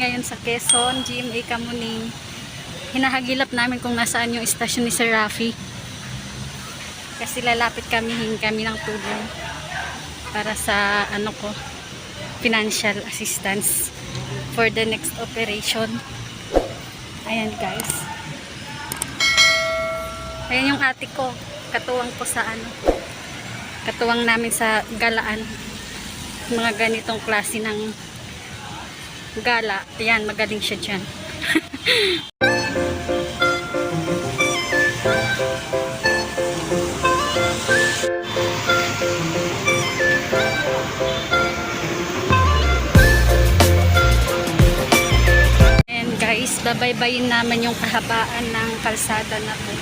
ngayon sa Quezon, GMA Kamuning. Hinahagilap namin kung nasaan yung istasyon ni Sir Rafi. Kasi lalapit kami, hingi kami ng tulong para sa financial assistance for the next operation. Ayan guys. Ayan yung ate ko. Katuwang ko sa katuwang namin sa galaan. Mga ganitong klase ng gala. Ayan, magaling siya dyan. And guys, babaybayin naman yung kahabaan ng kalsada na po.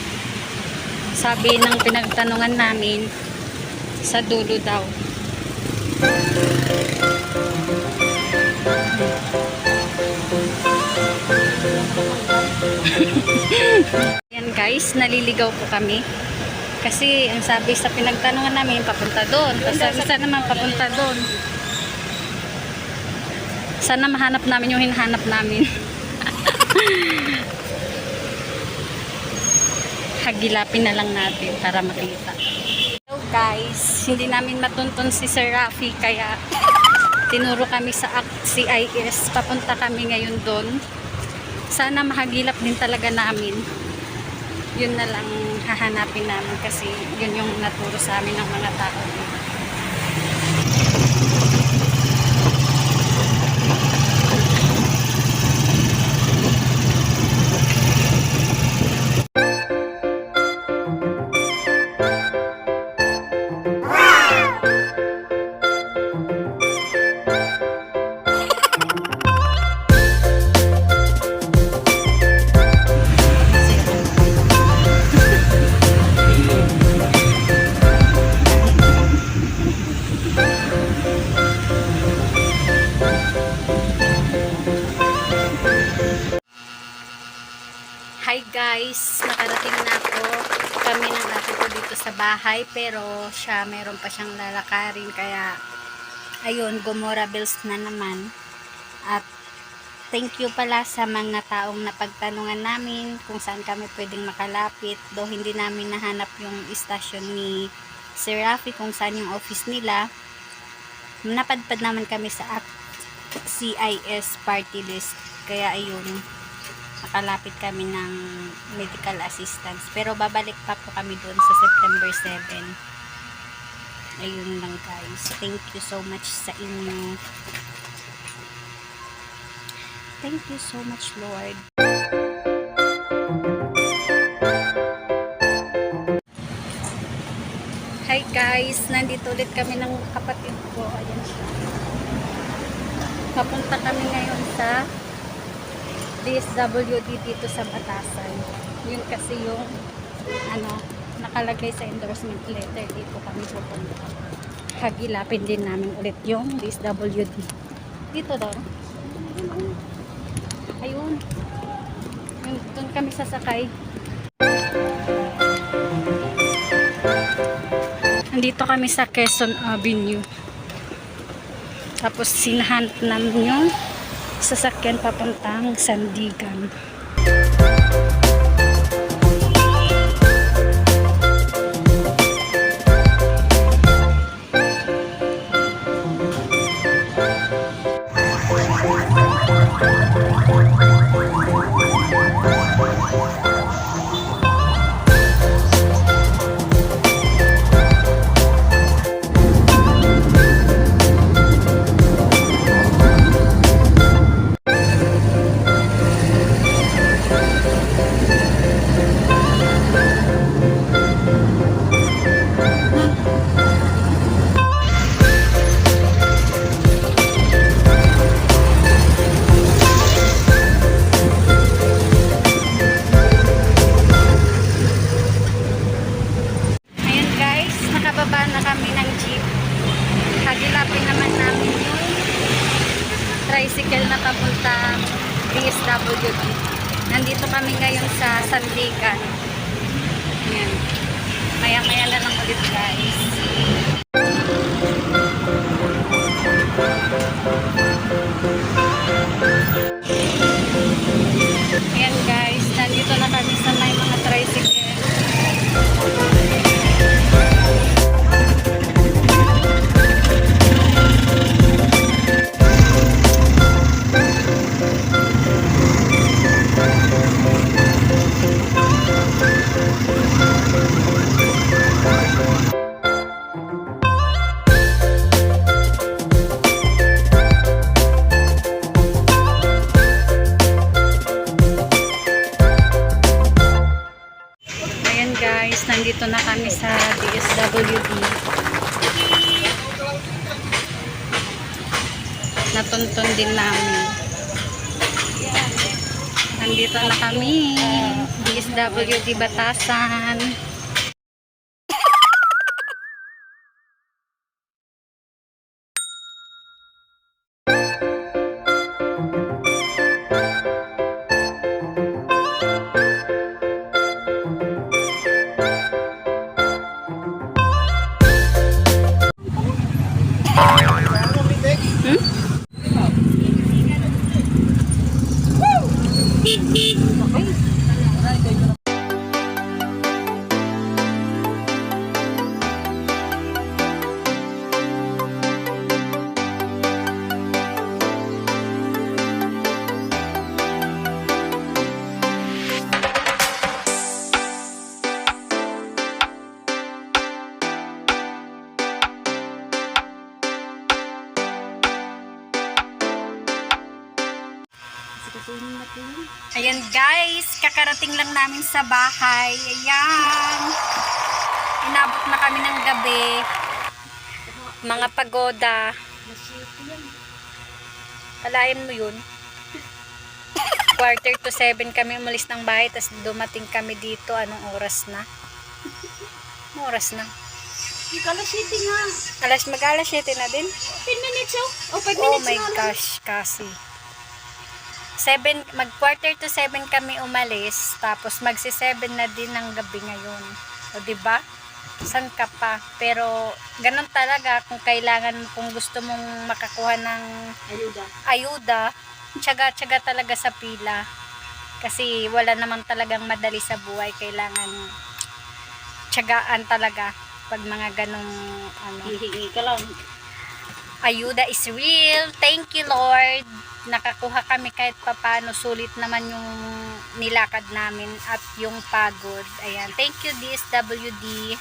Sabi ng pinagtanungan namin, sa dulo daw. Yan guys, naliligaw po kami. Kasi ang sabi sa pinagtanungan namin, papunta doon. Tapos sabi sa naman, papunta doon. Sana mahanap namin yung hinahanap namin. Hagilapin na lang natin para makita. Hello guys, hindi namin matuntun si Sir Rafi kaya tinuro kami sa CIS. Papunta kami ngayon doon. Sana mahagilap din talaga namin. Yun na lang hahanapin namin kasi yun yung naturo sa amin ng mga tao. Hi guys, nakarating na po kami ng ate ko dito sa bahay pero siya meron pa siyang lalakarin kaya ayun, Gomora Bills na naman. At thank you pala sa mga taong napagtanungan namin kung saan kami pwedeng makalapit, though hindi namin nahanap yung istasyon ni Sir Rafi kung saan yung office nila. Napadpad naman kami sa CIS party list kaya ayun, nakalapit kami ng medical assistance. Pero babalik pa po kami doon sa September 7. Ayun lang guys. Thank you so much sa inyo. Thank you so much Lord. Hi guys. Nandito ulit kami ng kapatid ko. Ayan siya. Papunta kami ngayon sa DSWD dito sa Batasan. Yun kasi yung nakalagay sa endorsement letter. Dito kami pupunta. Hagilapin din namin ulit yung DSWD. Dito daw. Ayun. Doon kami sasakay. Nandito kami sa Quezon Avenue. Tapos sinahanap namin yung sasakyan papuntang Sandigan. Nakababa na kami ng jeep. Hagilapin naman namin yung tricycle na papunta DSWD. Nandito kami ngayon sa Sandigan. Ayan. Maya-maya na lang ulit guys. guys, nandito na kami sa DSWD. Natuntun din namin. Nandito na kami. DSWD Batasan. Ayan guys, kakarating lang namin sa bahay. Ayan. Inabot na kami ng gabi. Mga pagoda. Palayan mo yun. 6:45 kami umalis ng bahay, tapos dumating kami dito. Anong oras na? Anong oras na? Alas 7 nga. Mag-alas 7 na din? 10 minutes oh. 5 minutes Oh my na lang. gosh, kasi. 7 kami umalis, tapos magsi-7 na din ng gabi ngayon. O diba? San ka pa? Pero ganun talaga kung kailangan, kung gusto mong makakuha ng ayuda, tiyaga-tiyaga talaga sa pila. Kasi wala naman talagang madali sa buhay, kailangan tiyagaan talaga pag mga ganong Hihingi ka lang. ayuda is real. Thank you Lord. Nakakuha kami kahit papano, sulit naman yung nilakad namin at yung pagod. Ayan, thank you DSWD.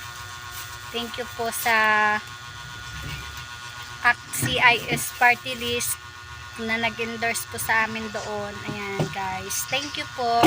Thank you po sa CIS party list na nag-endorse po sa amin doon. Ayan guys, thank you po.